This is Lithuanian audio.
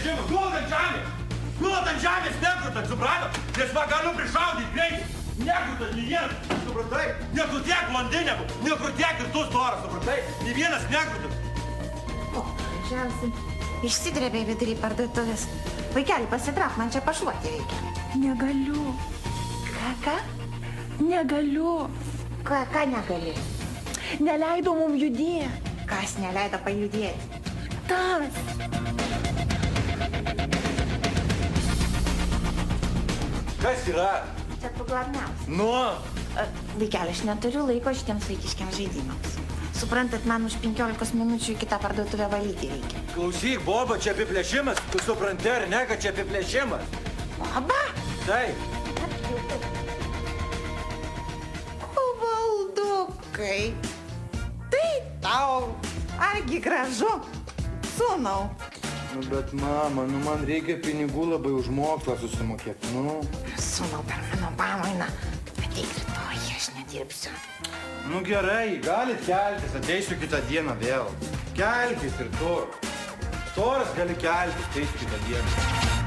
apiplėšimą. Gulat ant žemės. Gulat ant žemės, nekrutat, supratot? Nes va galiu prišaudyti greitai. Nekrutat, nei vienas, supratai? Nekrutiek blondinė, nekrutiek ir tu storas, supratai? Nei vienas nekrutat. O, žiausiai, išsidrėbė vidury parduotuvės. Vaikeli, pasitrauk, man čia pašluoti reikia. Negaliu. Ką? Negaliu. Ką negali? Neleido mums judėti. Kas neleido pajudėti? Tas. Kas yra? Čia tu glabniausia. Nu? Vaikeli, aš neturiu laiko šitiems vaikiškiams žaidimams. Suprantat, man už 15 minučių į kitą parduotuvę valyti reikia. Klausyk, Boba, čia apiplėšimas. Tu supranti, ar ne, kad čia apiplėšimas? Boba? Taip. Kuvaldukai. Tai tau. Argi gražu. Sūnau. Nu, bet mama, man reikia pinigų labai už mokslą susimokėti, nu. Sūnau, per mano pamainą. Ateik rytoj, aš nedirbsiu. Nu gerai, galit keltis, ateisiu kitą dieną vėl. Kelkis ir tu. Storas gali keltis, ateisiu kitą dieną.